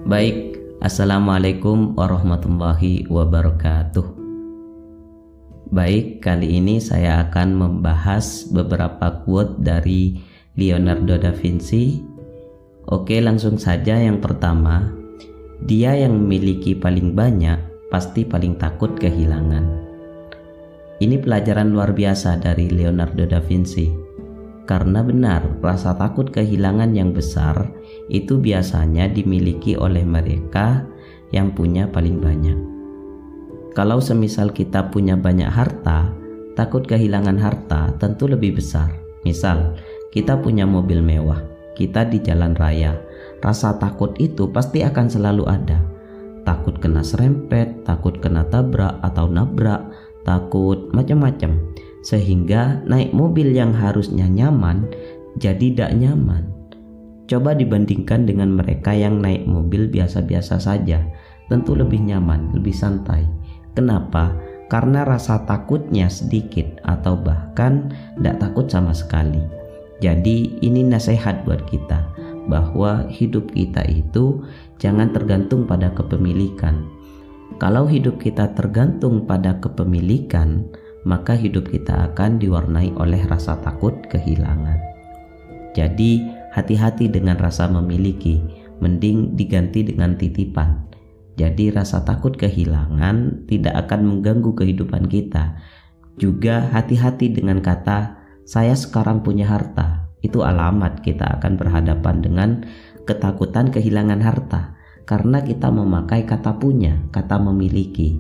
Baik, Assalamualaikum warahmatullahi wabarakatuh. Baik, kali ini saya akan membahas beberapa quote dari Leonardo da Vinci. Oke, langsung saja. Yang pertama, dia yang memiliki paling banyak pasti paling takut kehilangan. Ini pelajaran luar biasa dari Leonardo da Vinci. Karena benar, rasa takut kehilangan yang besar itu biasanya dimiliki oleh mereka yang punya paling banyak. Kalau semisal kita punya banyak harta, takut kehilangan harta tentu lebih besar. Misal, kita punya mobil mewah, kita di jalan raya, rasa takut itu pasti akan selalu ada. Takut kena serempet, takut kena tabrak atau nabrak, takut macam-macam. Sehingga naik mobil yang harusnya nyaman jadi tidak nyaman. Coba dibandingkan dengan mereka yang naik mobil biasa-biasa saja, tentu lebih nyaman, lebih santai. Kenapa? Karena rasa takutnya sedikit atau bahkan tidak takut sama sekali. Jadi ini nasihat buat kita, bahwa hidup kita itu jangan tergantung pada kepemilikan. Kalau hidup kita tergantung pada kepemilikan, maka hidup kita akan diwarnai oleh rasa takut kehilangan. Jadi hati-hati dengan rasa memiliki, mending diganti dengan titipan. Jadi rasa takut kehilangan tidak akan mengganggu kehidupan kita. Juga hati-hati dengan kata saya sekarang punya harta. Itu alamat kita akan berhadapan dengan ketakutan kehilangan harta, karena kita memakai kata punya, kata memiliki.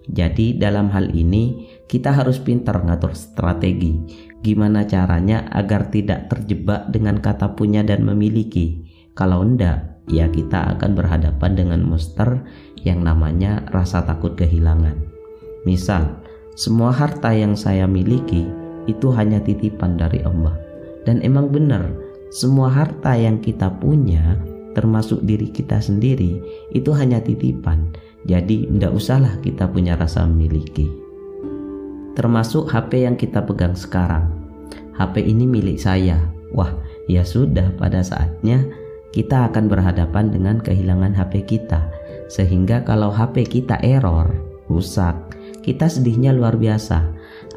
Jadi dalam hal ini kita harus pintar ngatur strategi. Gimana caranya agar tidak terjebak dengan kata punya dan memiliki. Kalau enggak, ya kita akan berhadapan dengan monster yang namanya rasa takut kehilangan. Misal, semua harta yang saya miliki itu hanya titipan dari Allah. Dan emang benar, semua harta yang kita punya, termasuk diri kita sendiri, itu hanya titipan. Jadi tidak usahlah kita punya rasa memiliki. Termasuk HP yang kita pegang sekarang. HP ini milik saya. Wah, ya sudah, pada saatnya kita akan berhadapan dengan kehilangan HP kita. Sehingga kalau HP kita error, rusak, kita sedihnya luar biasa.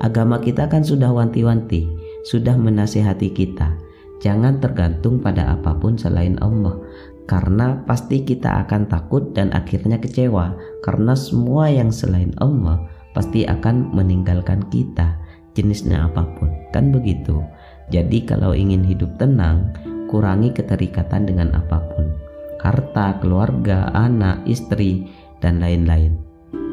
Agama kita kan sudah wanti-wanti, sudah menasihati kita. Jangan tergantung pada apapun selain Allah. Karena pasti kita akan takut dan akhirnya kecewa, karena semua yang selain Allah pasti akan meninggalkan kita, jenisnya apapun, kan begitu. Jadi kalau ingin hidup tenang, kurangi keterikatan dengan apapun, harta, keluarga, anak, istri, dan lain-lain.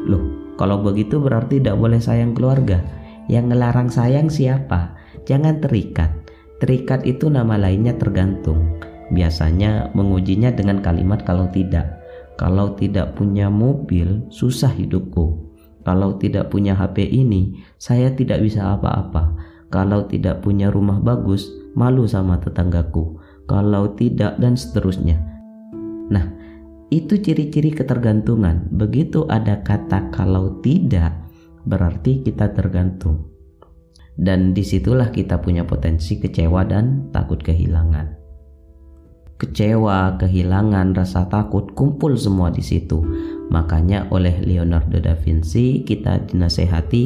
Loh, kalau begitu berarti tidak boleh sayang keluarga. Yang ngelarang sayang siapa? Jangan terikat. Terikat itu nama lainnya tergantung. Biasanya mengujinya dengan kalimat kalau tidak punya mobil susah hidupku, kalau tidak punya HP ini saya tidak bisa apa-apa, kalau tidak punya rumah bagus malu sama tetanggaku, kalau tidak, dan seterusnya. Nah, itu ciri-ciri ketergantungan. Begitu ada kata kalau tidak, berarti kita tergantung, dan disitulah kita punya potensi kecewa dan takut kehilangan. Kecewa, kehilangan, rasa takut kumpul semua di situ. Makanya oleh Leonardo da Vinci kita dinasehati,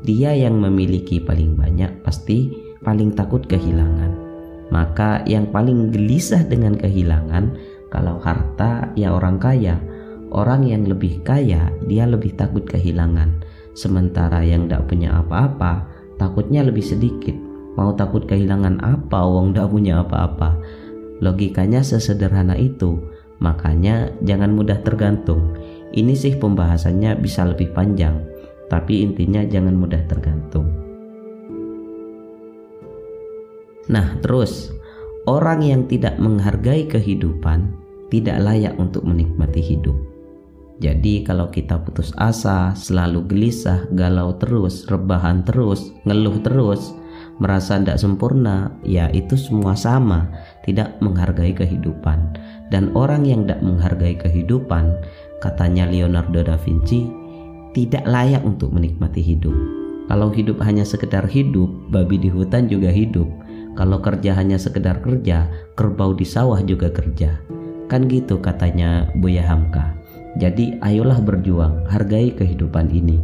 dia yang memiliki paling banyak pasti paling takut kehilangan. Maka yang paling gelisah dengan kehilangan, kalau harta ya orang kaya. Orang yang lebih kaya dia lebih takut kehilangan. Sementara yang tidak punya apa-apa takutnya lebih sedikit. Mau takut kehilangan apa wong tidak punya apa-apa? Logikanya sesederhana itu. Makanya jangan mudah tergantung. Ini sih pembahasannya bisa lebih panjang, tapi intinya jangan mudah tergantung. Nah, terus orang yang tidak menghargai kehidupan tidak layak untuk menikmati hidup. Jadi kalau kita putus asa, selalu gelisah, galau terus, rebahan terus, ngeluh terus, merasa tidak sempurna, ya itu semua sama, tidak menghargai kehidupan. Dan orang yang tidak menghargai kehidupan, katanya Leonardo da Vinci, tidak layak untuk menikmati hidup. Kalau hidup hanya sekedar hidup, babi di hutan juga hidup. Kalau kerja hanya sekedar kerja, kerbau di sawah juga kerja. Kan gitu katanya Buya Hamka. Jadi ayolah berjuang, hargai kehidupan ini.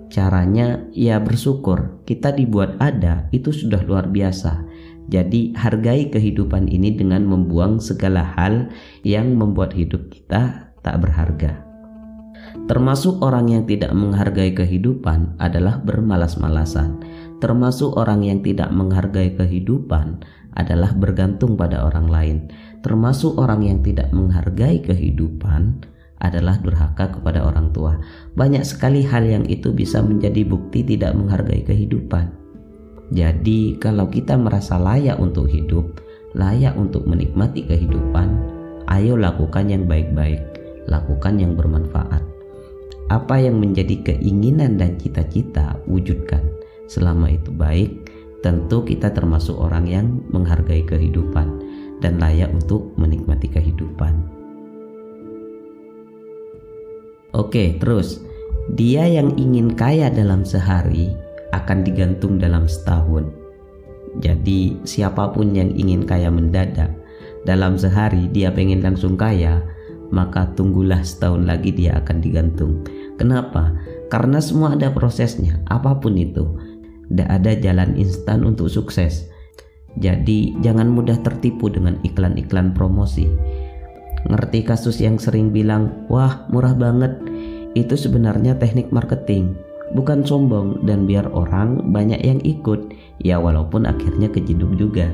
Caranya ya bersyukur, kita dibuat ada itu sudah luar biasa. Jadi hargai kehidupan ini dengan membuang segala hal yang membuat hidup kita tak berharga. Termasuk orang yang tidak menghargai kehidupan adalah bermalas-malasan. Termasuk orang yang tidak menghargai kehidupan adalah bergantung pada orang lain. Termasuk orang yang tidak menghargai kehidupan adalah durhaka kepada orang tua. Banyak sekali hal yang itu bisa menjadi bukti tidak menghargai kehidupan. Jadi kalau kita merasa layak untuk hidup, layak untuk menikmati kehidupan, ayo lakukan yang baik-baik, lakukan yang bermanfaat. Apa yang menjadi keinginan dan cita-cita, wujudkan. Selama itu baik, tentu kita termasuk orang yang menghargai kehidupan dan layak untuk menikmati kehidupan. Oke, terus dia yang ingin kaya dalam sehari akan digantung dalam setahun. Jadi siapapun yang ingin kaya mendadak dalam sehari, dia pengen langsung kaya, maka tunggulah setahun lagi dia akan digantung. Kenapa? Karena semua ada prosesnya, apapun itu. Tidak ada jalan instan untuk sukses. Jadi jangan mudah tertipu dengan iklan-iklan promosi. Ngerti kasus yang sering bilang, wah murah banget? Itu sebenarnya teknik marketing, bukan sombong dan biar orang banyak yang ikut. Ya walaupun akhirnya kejeduk juga.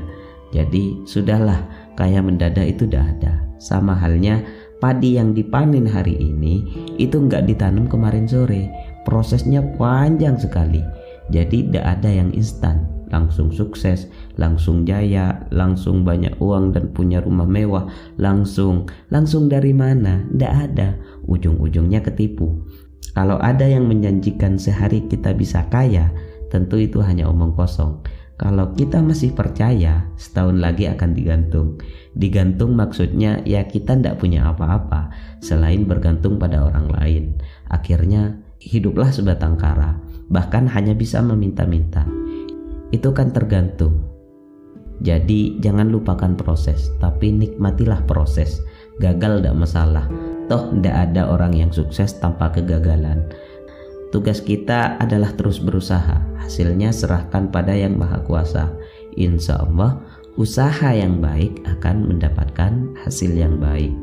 Jadi sudahlah, kaya mendadak itu udah ada. Sama halnya padi yang dipanen hari ini itu nggak ditanam kemarin sore. Prosesnya panjang sekali. Jadi tidak ada yang instan, langsung sukses, langsung jaya, langsung banyak uang dan punya rumah mewah, langsung dari mana? Tidak ada, ujung-ujungnya ketipu. Kalau ada yang menjanjikan sehari kita bisa kaya, tentu itu hanya omong kosong. Kalau kita masih percaya, setahun lagi akan digantung. Digantung maksudnya ya kita tidak punya apa-apa selain bergantung pada orang lain. Akhirnya hiduplah sebatang kara, bahkan hanya bisa meminta-minta. Itu kan tergantung. Jadi jangan lupakan proses, tapi nikmatilah proses. Gagal tidak masalah, toh tidak ada orang yang sukses tanpa kegagalan. Tugas kita adalah terus berusaha, hasilnya serahkan pada Yang Maha Kuasa. Insya Allah usaha yang baik akan mendapatkan hasil yang baik.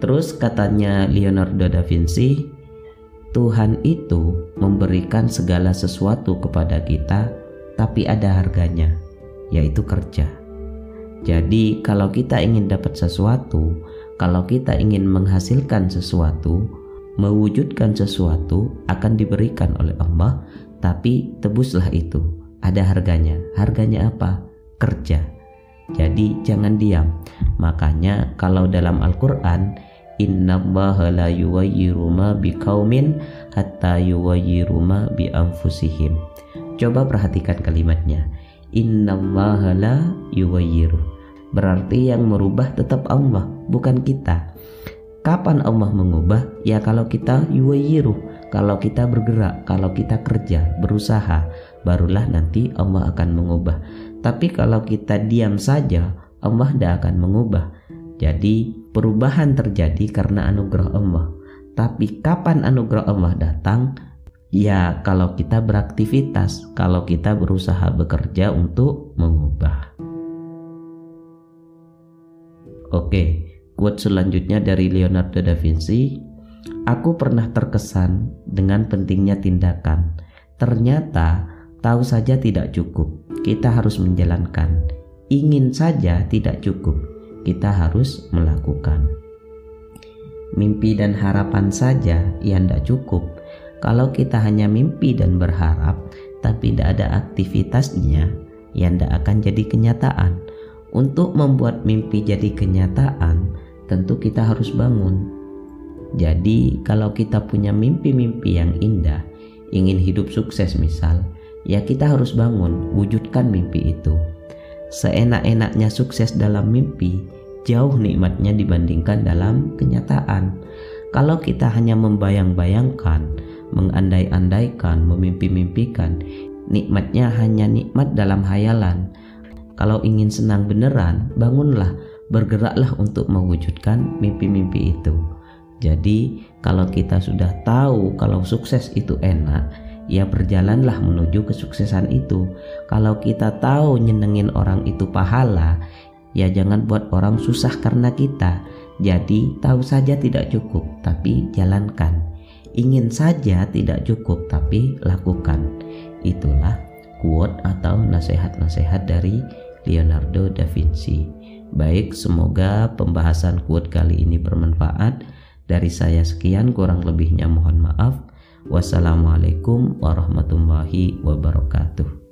Terus katanya Leonardo da Vinci, Tuhan itu memberikan segala sesuatu kepada kita, tapi ada harganya, yaitu kerja. Jadi kalau kita ingin dapat sesuatu, kalau kita ingin menghasilkan sesuatu, mewujudkan sesuatu akan diberikan oleh Allah, tapi tebuslah itu, ada harganya. Harganya apa? Kerja. Jadi jangan diam. Makanya kalau dalam Al-Quran, innallaha la yughayyiru ma biqaumin hatta yughayyiru ma bi anfusihim. Coba perhatikan kalimatnya. Innallaha la yughayyiru. Berarti yang merubah tetap Allah, bukan kita. Kapan Allah mengubah? Ya kalau kita yughayyiru, kalau kita bergerak, kalau kita kerja, berusaha, barulah nanti Allah akan mengubah. Tapi kalau kita diam saja, Allah tidak akan mengubah. Jadi perubahan terjadi karena anugerah Allah. Tapi kapan anugerah Allah datang? Ya kalau kita beraktivitas, kalau kita berusaha bekerja untuk mengubah. Oke, quote selanjutnya dari Leonardo da Vinci. Aku pernah terkesan dengan pentingnya tindakan. Ternyata tahu saja tidak cukup. Kita harus menjalankan. Ingin saja tidak cukup. Kita harus melakukan. Mimpi dan harapan saja yang tidak cukup. Kalau kita hanya mimpi dan berharap tapi tidak ada aktivitasnya, yang tidak akan jadi kenyataan. Untuk membuat mimpi jadi kenyataan, tentu kita harus bangun. Jadi kalau kita punya mimpi-mimpi yang indah, ingin hidup sukses misal, ya kita harus bangun, wujudkan mimpi itu. Seenak-enaknya sukses dalam mimpi, jauh nikmatnya dibandingkan dalam kenyataan. Kalau kita hanya membayang-bayangkan, mengandai-andaikan, memimpi-mimpikan, nikmatnya hanya nikmat dalam hayalan. Kalau ingin senang beneran, bangunlah, bergeraklah untuk mewujudkan mimpi-mimpi itu. Jadi kalau kita sudah tahu kalau sukses itu enak, ya berjalanlah menuju kesuksesan itu. Kalau kita tahu nyenengin orang itu pahala, ya jangan buat orang susah karena kita. Jadi tahu saja tidak cukup, tapi jalankan. Ingin saja tidak cukup, tapi lakukan. Itulah quote atau nasihat-nasihat dari Leonardo da Vinci. Baik, semoga pembahasan quote kali ini bermanfaat. Dari saya sekian, kurang lebihnya mohon maaf. Wassalamualaikum warahmatullahi wabarakatuh.